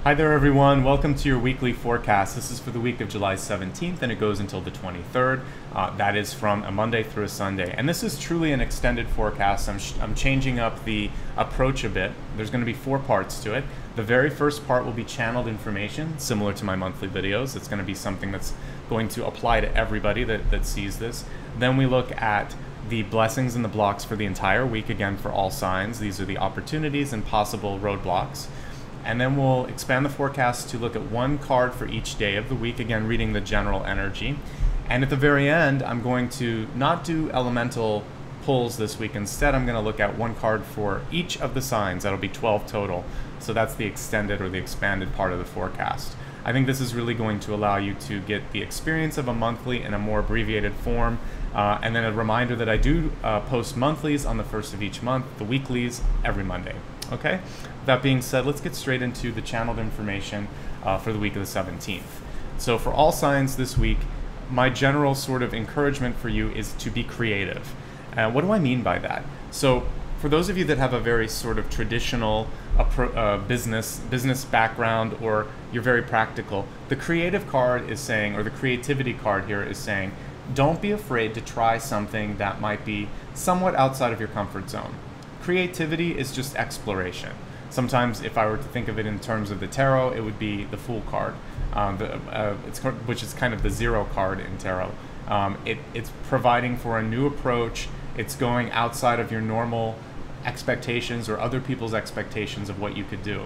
Hi there everyone, welcome to your weekly forecast. This is for the week of July 17th and it goes until the 23rd. That is from a Monday through a Sunday. And this is truly an extended forecast. I'm changing up the approach a bit. There's going to be 4 parts to it. The very first part will be channeled information, similar to my monthly videos. It's going to be something that's going to apply to everybody that sees this. Then we look at the blessings and the blocks for the entire week, again for all signs. These are the opportunities and possible roadblocks. And then we'll expand the forecast to look at one card for each day of the week, again reading the general energy. And at the very end, I'm going to not do elemental pulls this week. Instead, I'm going to look at one card for each of the signs. That'll be 12 total. So that's the extended or the expanded part of the forecast. I think this is really going to allow you to get the experience of a monthly in a more abbreviated form. And then a reminder that I do post monthlies on the first of each month, the weeklies every Monday. Okay? That being said, let's get straight into the channeled information for the week of the 17th. So for all signs this week, my general sort of encouragement for you is to be creative. What do I mean by that? So for those of you that have a very sort of traditional business background, or you're very practical, the creative card is saying, or the creativity card here is saying, don't be afraid to try something that might be somewhat outside of your comfort zone. Creativity is just exploration. Sometimes, if I were to think of it in terms of the tarot, it would be the Fool card, which is kind of the 0 card in tarot. It's providing for a new approach. It's going outside of your normal expectations or other people's expectations of what you could do.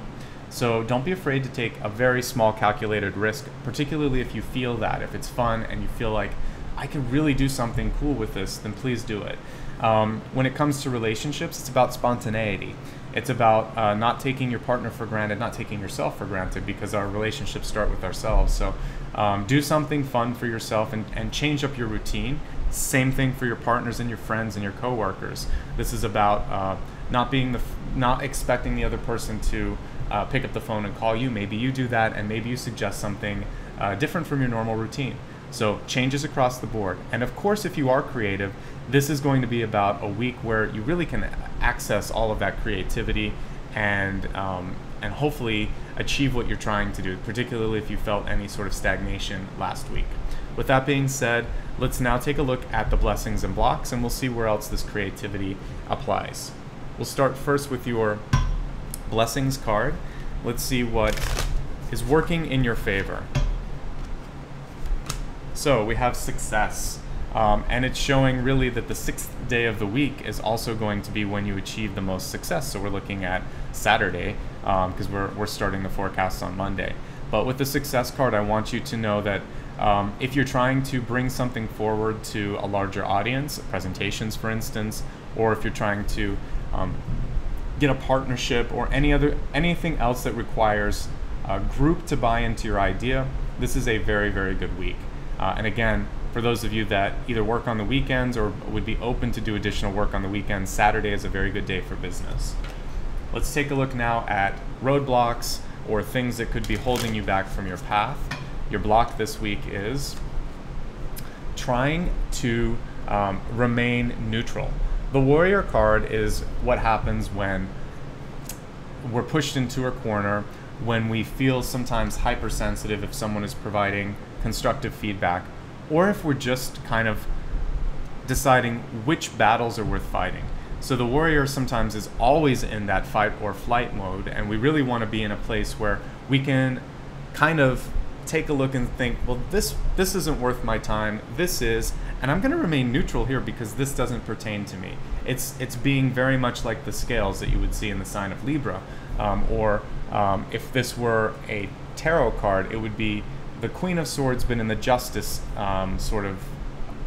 So don't be afraid to take a very small calculated risk, particularly if you feel that. If it's fun and you feel like, I could really do something cool with this, then please do it. When it comes to relationships, it's about spontaneity. It's about not taking your partner for granted, not taking yourself for granted, because our relationships start with ourselves. So do something fun for yourself and change up your routine. Same thing for your partners and your friends and your coworkers. This is about not expecting the other person to pick up the phone and call you. Maybe you do that, and maybe you suggest something different from your normal routine. So changes across the board. And of course, if you are creative, this is going to be about a week where you really can access all of that creativity and hopefully achieve what you're trying to do, particularly if you felt any sort of stagnation last week. With that being said, let's now take a look at the blessings and blocks, and we'll see where else this creativity applies. We'll start first with your blessings card. Let's see what is working in your favor. So we have success, and it's showing really that the 6th day of the week is also going to be when you achieve the most success. So we're looking at Saturday, because we're starting the forecast on Monday. But with the success card, I want you to know that if you're trying to bring something forward to a larger audience, presentations for instance, or if you're trying to get a partnership or anything else that requires a group to buy into your idea, this is a very, very good week. And again, for those of you that either work on the weekends or would be open to do additional work on the weekends, Saturday is a very good day for business. Let's take a look now at roadblocks or things that could be holding you back from your path. Your block this week is trying to remain neutral. The Warrior card is what happens when we're pushed into a corner, when we feel sometimes hypersensitive if someone is providing constructive feedback, or if we're just kind of deciding which battles are worth fighting. So the Warrior sometimes is always in that fight or flight mode, and we really want to be in a place where we can kind of take a look and think, well, this isn't worth my time, this is, and I'm going to remain neutral here because this doesn't pertain to me. It's being very much like the scales that you would see in the sign of Libra, or if this were a tarot card, it would be the Queen of Swords, but in the Justice sort of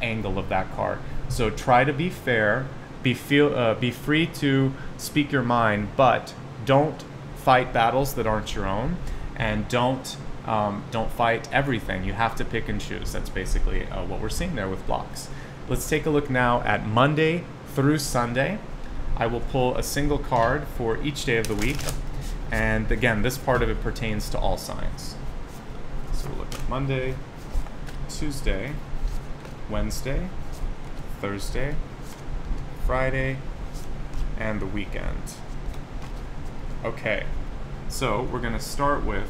angle of that card. So try to be fair, be free to speak your mind, but don't fight battles that aren't your own, and don't fight everything. You have to pick and choose. That's basically what we're seeing there with blocks. Let's take a look now at Monday through Sunday. I will pull a single card for each day of the week, and again, this part of it pertains to all signs. So we'll look at Monday, Tuesday, Wednesday, Thursday, Friday, and the weekend. Okay, so we're going to start with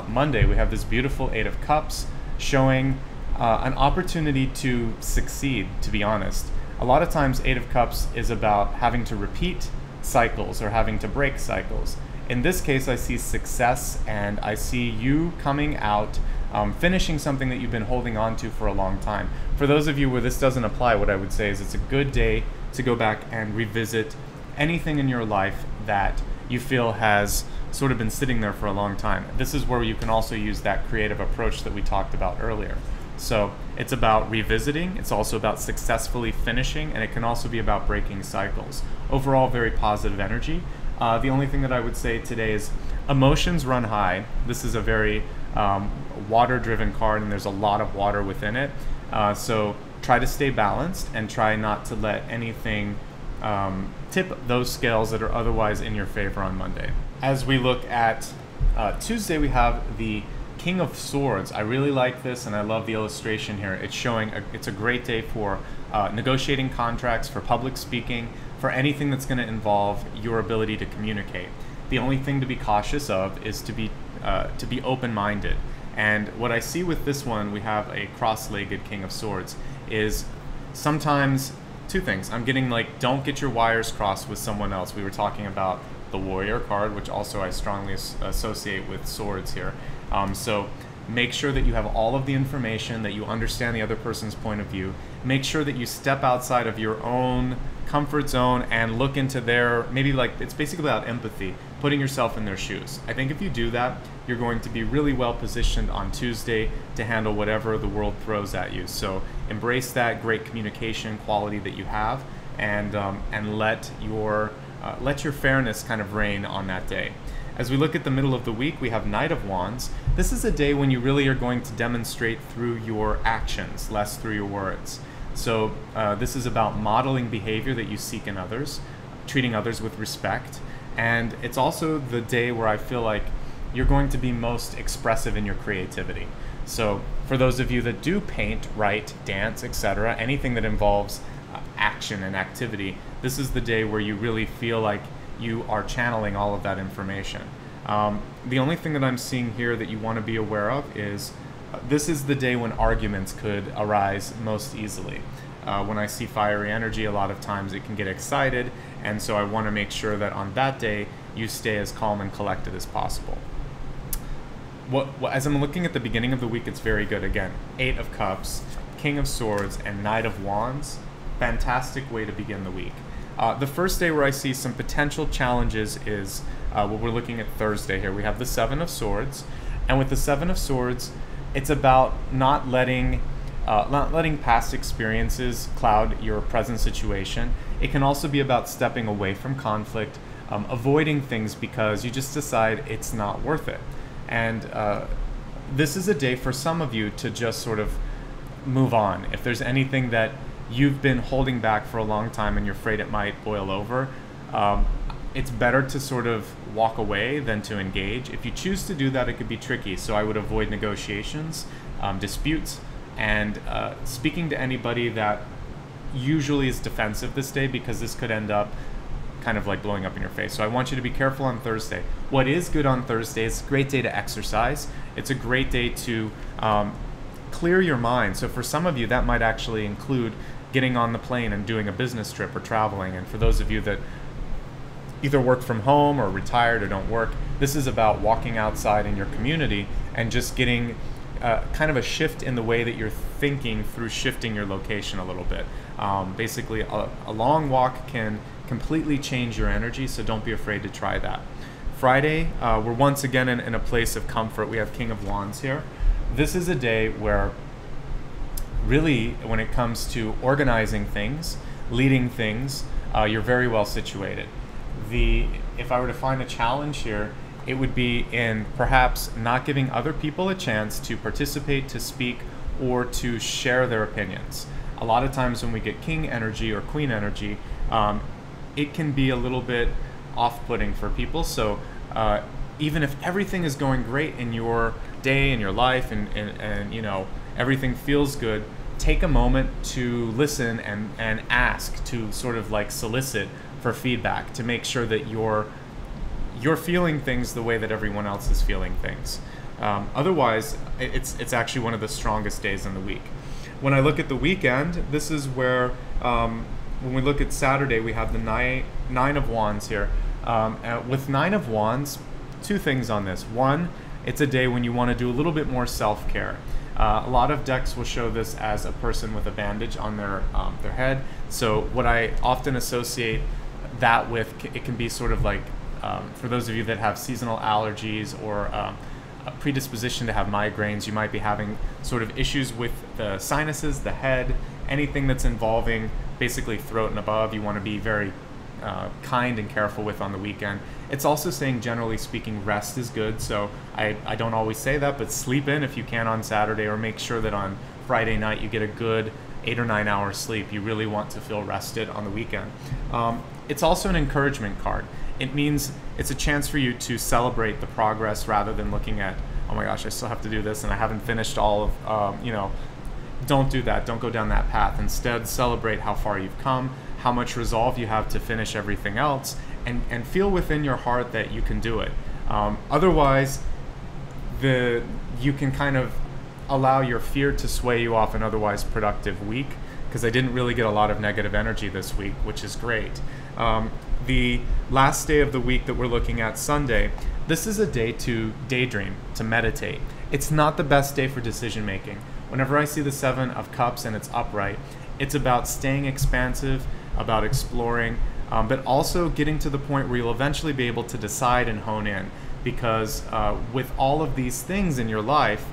Monday, we have this beautiful Eight of Cups showing an opportunity to succeed, to be honest. A lot of times Eight of Cups is about having to repeat cycles or having to break cycles. In this case, I see success, and I see you coming out, finishing something that you've been holding on to for a long time. For those of you where this doesn't apply, what I would say is it's a good day to go back and revisit anything in your life that you feel has sort of been sitting there for a long time. This is where you can also use that creative approach that we talked about earlier. So it's about revisiting, it's also about successfully finishing, and it can also be about breaking cycles. Overall, very positive energy. The only thing that I would say today is emotions run high. This is a very water-driven card, and there's a lot of water within it. So try to stay balanced and try not to let anything tip those scales that are otherwise in your favor on Monday. As we look at Tuesday, we have the King of Swords. I really like this, and I love the illustration here. It's showing it's a great day for negotiating contracts, for public speaking, for anything that's going to involve your ability to communicate. The only thing to be cautious of is to be open-minded. And what I see with this one, we have a cross-legged King of Swords, is sometimes two things. I'm getting like, don't get your wires crossed with someone else. We were talking about the Warrior card, which also I strongly associate with swords here. So make sure that you have all of the information, that you understand the other person's point of view. Make sure that you step outside of your own comfort zone and look into their, maybe like, it's basically about empathy, putting yourself in their shoes. I think if you do that, you're going to be really well positioned on Tuesday to handle whatever the world throws at you. So embrace that great communication quality that you have, and let your fairness kind of reign on that day. As we look at the middle of the week, we have Knight of Wands. This is a day when you really are going to demonstrate through your actions, less through your words. So this is about modeling behavior that you seek in others, treating others with respect. And it's also the day where I feel like you're going to be most expressive in your creativity. So for those of you that do paint, write, dance, etc., anything that involves action and activity, this is the day where you really feel like you are channeling all of that information. The only thing that I'm seeing here that you want to be aware of is this is the day when arguments could arise most easily. When I see fiery energy, a lot of times it can get excited, and so I want to make sure that on that day you stay as calm and collected as possible. As I'm looking at the beginning of the week, it's very good. Again, Eight of Cups, King of Swords, and Knight of Wands. Fantastic way to begin the week. The first day where I see some potential challenges is what we're looking at Thursday here. We have the Seven of Swords, and with the Seven of Swords, it's about not letting past experiences cloud your present situation. It can also be about stepping away from conflict, avoiding things because you just decide it's not worth it. And this is a day for some of you to just sort of move on. If there's anything that you've been holding back for a long time and you're afraid it might boil over, it's better to sort of walk away than to engage. If you choose to do that, it could be tricky. So I would avoid negotiations, disputes, and speaking to anybody that usually is defensive this day, because this could end up kind of like blowing up in your face. So I want you to be careful on Thursday. What is good on Thursday is a great day to exercise. It's a great day to clear your mind. So for some of you, that might actually include getting on the plane and doing a business trip or traveling. And for those of you that either work from home or retired or don't work, this is about walking outside in your community and just getting kind of a shift in the way that you're thinking through shifting your location a little bit. Basically, a long walk can completely change your energy, so don't be afraid to try that. Friday, we're once again in a place of comfort. We have King of Wands here. This is a day where really, when it comes to organizing things, leading things, you're very well situated. If I were to find a challenge here, it would be in perhaps not giving other people a chance to participate, to speak, or to share their opinions. A lot of times when we get king energy or queen energy, it can be a little bit off-putting for people. So even if everything is going great in your day, in your life, and you know, everything feels good, take a moment to listen and ask, to sort of like solicit for feedback, to make sure that you're you're feeling things the way that everyone else is feeling things. Otherwise, it's actually one of the strongest days in the week. When I look at the weekend, this is where, when we look at Saturday, we have the Nine of Wands here. With Nine of Wands, two things on this. One, it's a day when you want to do a little bit more self-care. A lot of decks will show this as a person with a bandage on their head. So what I often associate that with, it can be sort of like, for those of you that have seasonal allergies or a predisposition to have migraines, you might be having sort of issues with the sinuses, the head, anything that's involving basically throat and above, you want to be very kind and careful with on the weekend. It's also saying, generally speaking, rest is good. So I don't always say that, but sleep in if you can on Saturday, or make sure that on Friday night you get a good 8 or 9 hours sleep. You really want to feel rested on the weekend. It's also an encouragement card. It means it's a chance for you to celebrate the progress rather than looking at, oh my gosh, I still have to do this and I haven't finished all of, don't do that. Don't go down that path. Instead, celebrate how far you've come, how much resolve you have to finish everything else, and feel within your heart that you can do it. Otherwise, you can kind of allow your fear to sway you off an otherwise productive week, because I didn't really get a lot of negative energy this week, which is great. The last day of the week that we're looking at, Sunday, this is a day to daydream, to meditate. It's not the best day for decision making. Whenever I see the Seven of Cups and it's upright, it's about staying expansive, about exploring, but also getting to the point where you'll eventually be able to decide and hone in, because with all of these things in your life,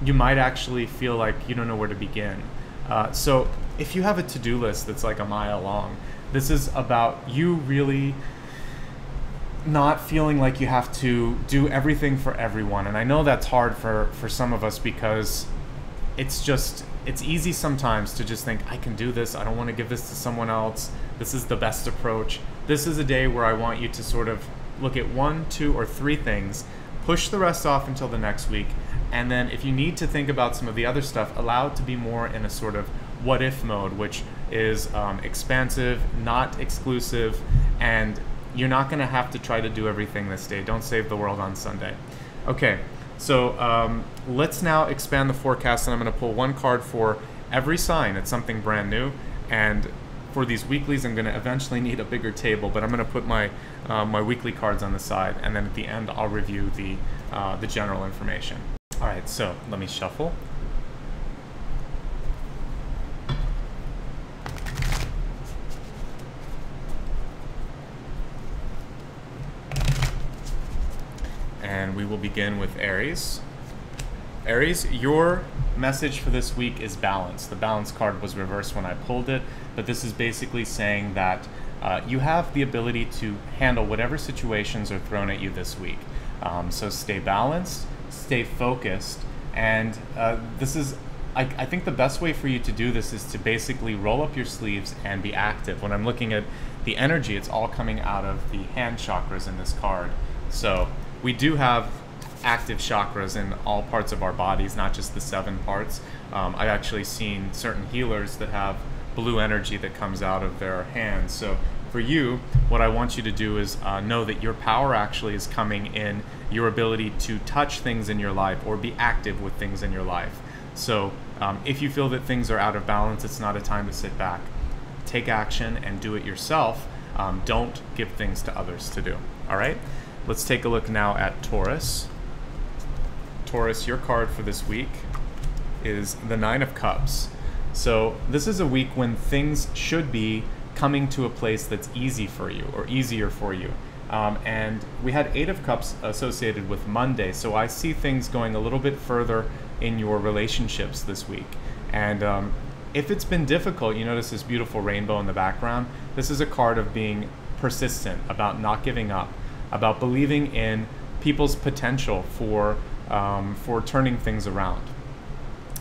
you might actually feel like you don't know where to begin. So if you have a to-do list that's like a mile long, this is about you really not feeling like you have to do everything for everyone. And I know that's hard for some of us, because it's easy sometimes to just think, I can do this, I don't want to give this to someone else, this is the best approach. This is a day where I want you to sort of look at 1, 2, or 3 things, push the rest off until the next week, and then if you need to think about some of the other stuff, allow it to be more in a sort of what-if mode, which is expansive, not exclusive, and you're not going to have to try to do everything this day. Don't save the world on Sunday. Okay, so let's now expand the forecast, and I'm going to pull one card for every sign. It's something brand new, and for these weeklies, I'm going to eventually need a bigger table, but I'm going to put my my weekly cards on the side, and then at the end, I'll review the general information. All right, so let me shuffle. And we will begin with Aries. Aries, your message for this week is balance. The balance card was reversed when I pulled it, but this is basically saying that you have the ability to handle whatever situations are thrown at you this week. So stay balanced, stay focused, and I think the best way for you to do this is to basically roll up your sleeves and be active. When I'm looking at the energy, it's all coming out of the hand chakras in this card. So we do have active chakras in all parts of our bodies, not just the 7 parts. I've actually seen certain healers that have blue energy that comes out of their hands. So for you, what I want you to do is know that your power actually is coming in your ability to touch things in your life or be active with things in your life. So if you feel that things are out of balance, it's not a time to sit back. Take action and do it yourself. Don't give things to others to do. All right? Let's take a look now at Taurus. Taurus, your card for this week is the 9 of Cups. So this is a week when things should be coming to a place that's easy for you, or easier for you. And we had 8 of Cups associated with Monday, so I see things going a little bit further in your relationships this week. And if it's been difficult, you notice this beautiful rainbow in the background. This is a card of being persistent, about not giving up, about believing in people's potential for turning things around.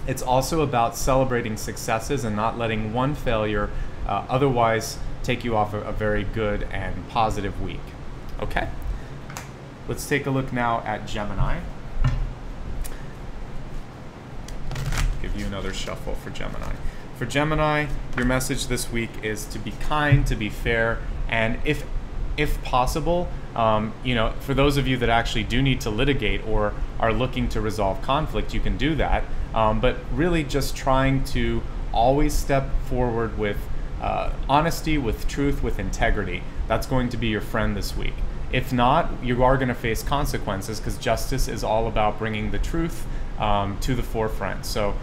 It's also about celebrating successes and not letting one failure otherwise take you off a very good and positive week. Okay, let's take a look now at Gemini. Give you another shuffle for Gemini. For Gemini, your message this week is to be kind, to be fair, and if if possible, you know, for those of you that actually do need to litigate or are looking to resolve conflict, you can do that. But really just trying to always step forward with honesty, with truth, with integrity. That's going to be your friend this week. If not, you are going to face consequences, because justice is all about bringing the truth to the forefront. So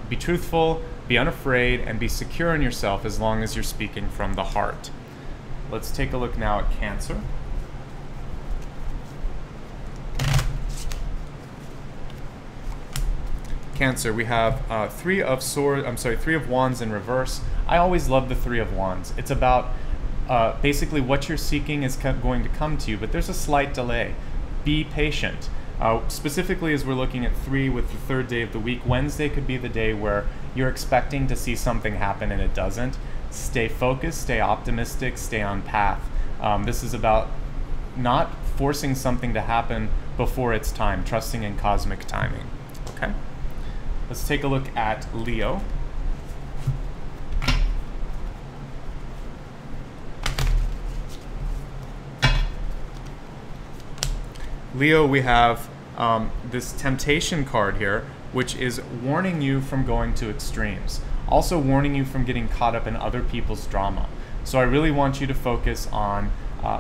be truthful, be unafraid, and be secure in yourself as long as you're speaking from the heart. Let's take a look now at Cancer. Cancer, we have Three of Wands in reverse. I always love the Three of Wands. It's about basically what you're seeking is going to come to you, but there's a slight delay. Be patient. Specifically, as we're looking at 3 with the third day of the week, Wednesday could be the day where you're expecting to see something happen and it doesn't. Stay focused, stay optimistic, stay on path. This is about not forcing something to happen before it's time, trusting in cosmic timing. Okay? Let's take a look at Leo. Leo, we have this temptation card here, which is warning you from going to extremes. Also warning you from getting caught up in other people's drama. So I really want you to focus on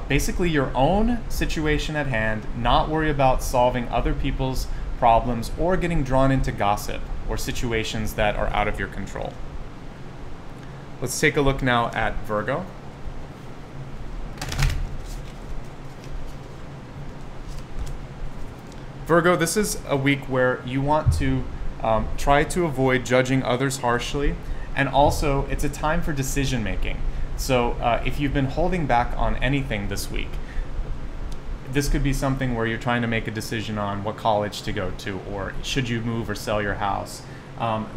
basically your own situation at hand, not worry about solving other people's problems or getting drawn into gossip or situations that are out of your control. Let's take a look now at Virgo. Virgo, this is a week where you want to try to avoid judging others harshly, and also it's a time for decision making. So if you've been holding back on anything this week, this could be something where you're trying to make a decision on what college to go to, or should you move or sell your house.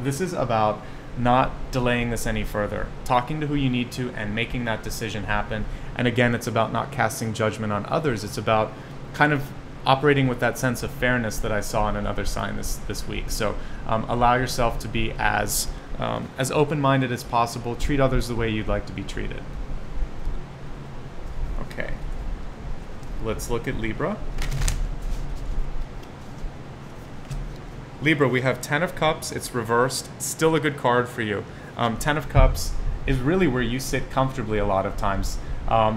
This is about not delaying this any further, talking to who you need to and making that decision happen. And again, it's about not casting judgment on others. It's about kind of operating with that sense of fairness that I saw in another sign this week. So allow yourself to be as open-minded as possible. Treat others the way you'd like to be treated. Okay, let's look at Libra. Libra, we have 10 of Cups. It's reversed. Still a good card for you. 10 of Cups is really where you sit comfortably a lot of times.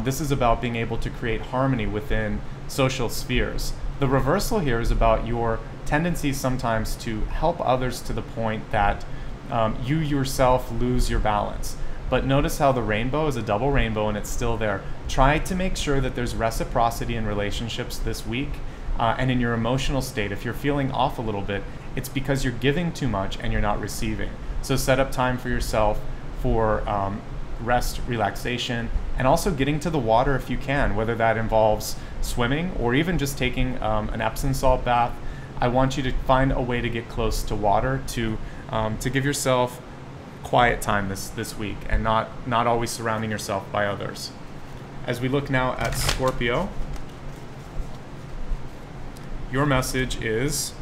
This is about being able to create harmony within social spheres. The reversal here is about your tendency sometimes to help others to the point that you yourself lose your balance. But notice how the rainbow is a double rainbow and it's still there. Try to make sure that there's reciprocity in relationships this week and in your emotional state. If you're feeling off a little bit, it's because you're giving too much and you're not receiving. So set up time for yourself for rest, relaxation, and also getting to the water if you can, whether that involves swimming or even just taking an Epsom salt bath. I want you to find a way to get close to water to give yourself quiet time this week and not always surrounding yourself by others. As we look now at Scorpio, your message is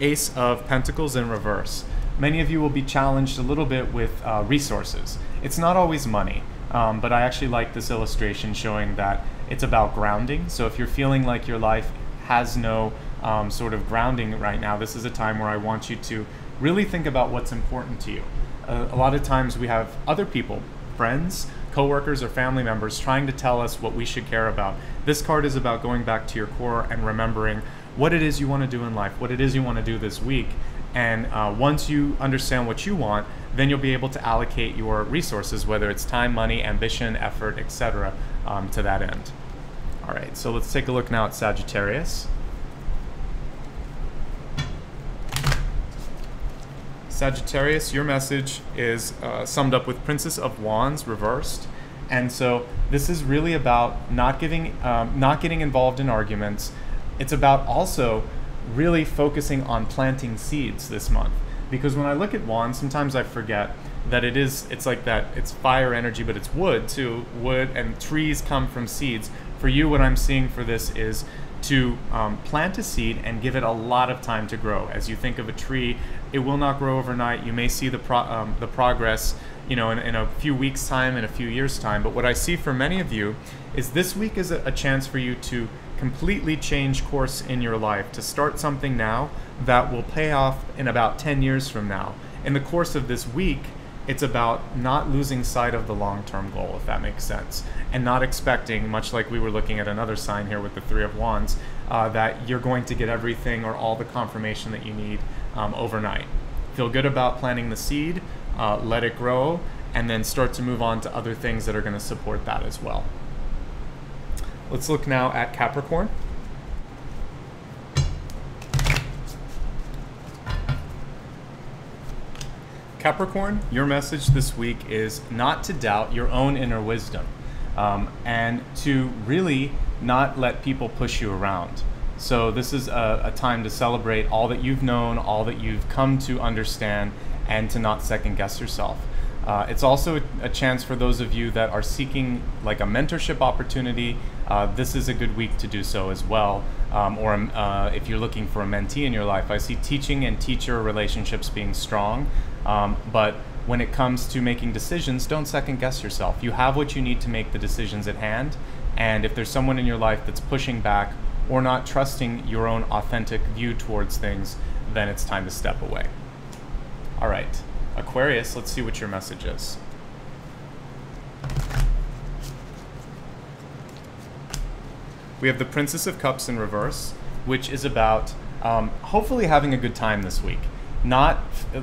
Ace of Pentacles in reverse. Many of you will be challenged a little bit with resources. It's not always money, but I actually like this illustration showing that it's about grounding. So if you're feeling like your life has no sort of grounding right now, this is a time where I want you to really think about what's important to you. A lot of times we have other people, friends, coworkers, or family members trying to tell us what we should care about. This card is about going back to your core and remembering what it is you want to do in life, what it is you want to do this week. And once you understand what you want, then you'll be able to allocate your resources, whether it's time, money, ambition, effort, etc., to that end. All right, so let's take a look now at Sagittarius. Sagittarius, your message is summed up with Princess of Wands reversed. And so this is really about not getting involved in arguments. It's about also really focusing on planting seeds this month. Because when I look at wands, sometimes I forget that it's like that, it's fire energy, but it's wood too. Wood and trees come from seeds. For you, what I'm seeing for this is to plant a seed and give it a lot of time to grow. As you think of a tree, it will not grow overnight. You may see the progress you know, in a few weeks' time, in a few years' time. But what I see for many of you is this week is a chance for you to completely change course in your life, to start something now that will pay off in about 10 years from now. In the course of this week, it's about not losing sight of the long-term goal, if that makes sense, and not expecting, much like we were looking at another sign here with the Three of Wands, that you're going to get everything or all the confirmation that you need overnight. Feel good about planting the seed, let it grow, and then start to move on to other things that are going to support that as well. Let's look now at Capricorn. Capricorn, your message this week is not to doubt your own inner wisdom, and to really not let people push you around. So this is a time to celebrate all that you've known, all that you've come to understand, and to not second guess yourself. It's also a chance for those of you that are seeking like a mentorship opportunity. This is a good week to do so as well. Or if you're looking for a mentee in your life, I see teaching and teacher relationships being strong. But when it comes to making decisions, don't second guess yourself. You have what you need to make the decisions at hand. And if there's someone in your life that's pushing back or not trusting your own authentic view towards things, then it's time to step away. All right, Aquarius, let's see what your message is. We have the Princess of Cups in reverse, which is about hopefully having a good time this week. Not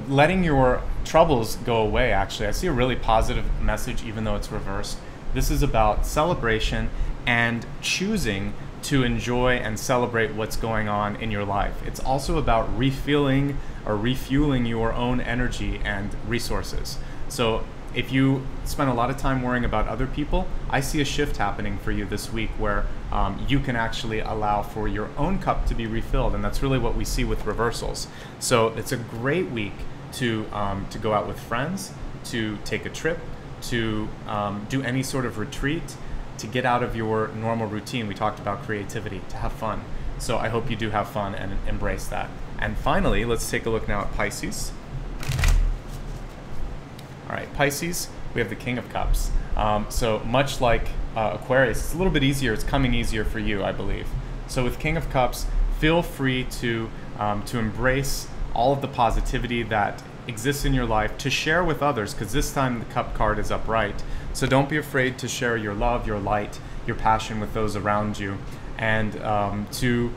letting your troubles go away, actually. I see a really positive message, even though it's reversed. This is about celebration and choosing to enjoy and celebrate what's going on in your life. It's also about refilling or refueling your own energy and resources. So if you spend a lot of time worrying about other people, I see a shift happening for you this week where you can actually allow for your own cup to be refilled, and that's really what we see with reversals. So it's a great week to go out with friends, to take a trip, to do any sort of retreat, to get out of your normal routine. We talked about creativity, to have fun. So I hope you do have fun and embrace that. And finally, let's take a look now at Pisces. All right, Pisces, we have the King of Cups. So much like Aquarius, it's a little bit easier. It's coming easier for you, I believe. So with King of Cups, feel free to embrace all of the positivity that exists in your life, to share with others, because this time the Cup card is upright. So don't be afraid to share your love, your light, your passion with those around you, and to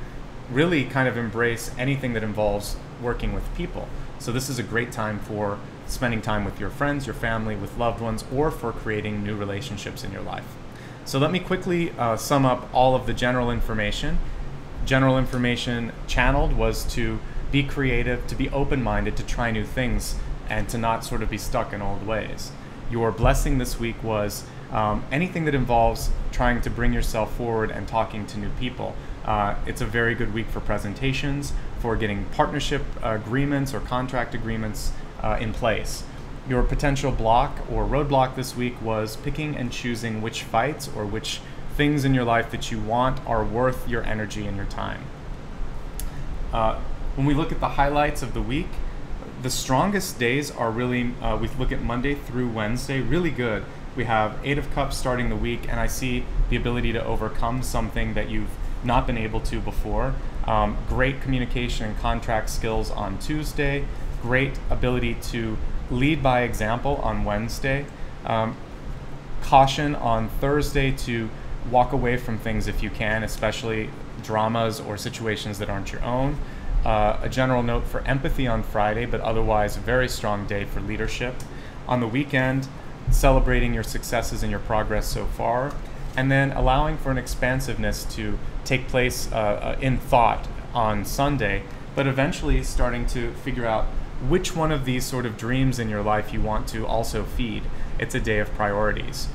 really kind of embrace anything that involves working with people. So this is a great time for spending time with your friends, your family, with loved ones, or for creating new relationships in your life. So let me quickly sum up all of the general information. General information channeled was to be creative, to be open-minded, to try new things, and to not sort of be stuck in old ways. Your blessing this week was anything that involves trying to bring yourself forward and talking to new people. It's a very good week for presentations, for getting partnership agreements or contract agreements in place. Your potential block or roadblock this week was picking and choosing which fights or which things in your life that you want are worth your energy and your time. When we look at the highlights of the week, the strongest days are really, we look at Monday through Wednesday, really good. We have 8 of Cups starting the week, and I see the ability to overcome something that you've not been able to before. Great communication and contract skills on Tuesday. Great ability to lead by example on Wednesday. Caution on Thursday to walk away from things if you can, especially dramas or situations that aren't your own. A general note for empathy on Friday, but otherwise a very strong day for leadership. On the weekend, celebrating your successes and your progress so far, and then allowing for an expansiveness to take place in thought on Sunday, but eventually starting to figure out which one of these sort of dreams in your life you want to also feed. It's a day of priorities.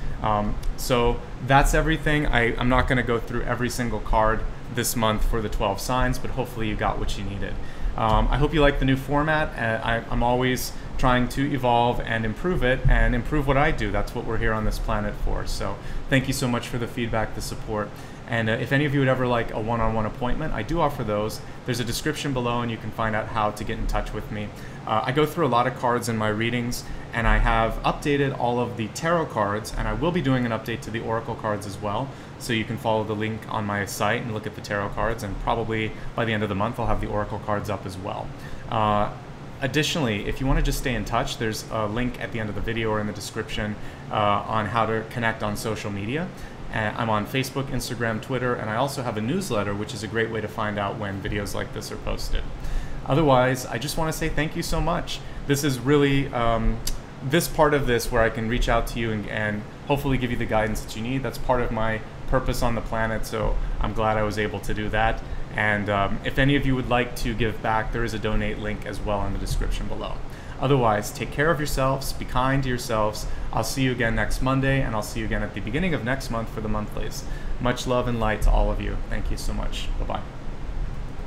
So that's everything. I'm not going to go through every single card this month for the 12 signs, but hopefully you got what you needed. I hope you like the new format. I'm always trying to evolve and improve it and improve what I do. That's what we're here on this planet for. So thank you so much for the feedback, the support. And if any of you would ever like a one-on-one appointment, I do offer those. there's a description below and you can find out how to get in touch with me. I go through a lot of cards in my readings, and I have updated all of the tarot cards, and I will be doing an update to the oracle cards as well. So you can follow the link on my site and look at the tarot cards, and probably by the end of the month I'll have the oracle cards up as well. Additionally, if you want to just stay in touch, there's a link at the end of the video or in the description on how to connect on social media. I'm on Facebook, Instagram, Twitter, and I also have a newsletter, which is a great way to find out when videos like this are posted. Otherwise, I just want to say thank you so much. This is really this part of this where I can reach out to you and hopefully give you the guidance that you need. That's part of my purpose on the planet, so I'm glad I was able to do that. And if any of you would like to give back, there is a donate link as well in the description below. Otherwise, take care of yourselves, be kind to yourselves. I'll see you again next Monday, and I'll see you again at the beginning of next month for the monthlies. Much love and light to all of you. Thank you so much. Bye-bye.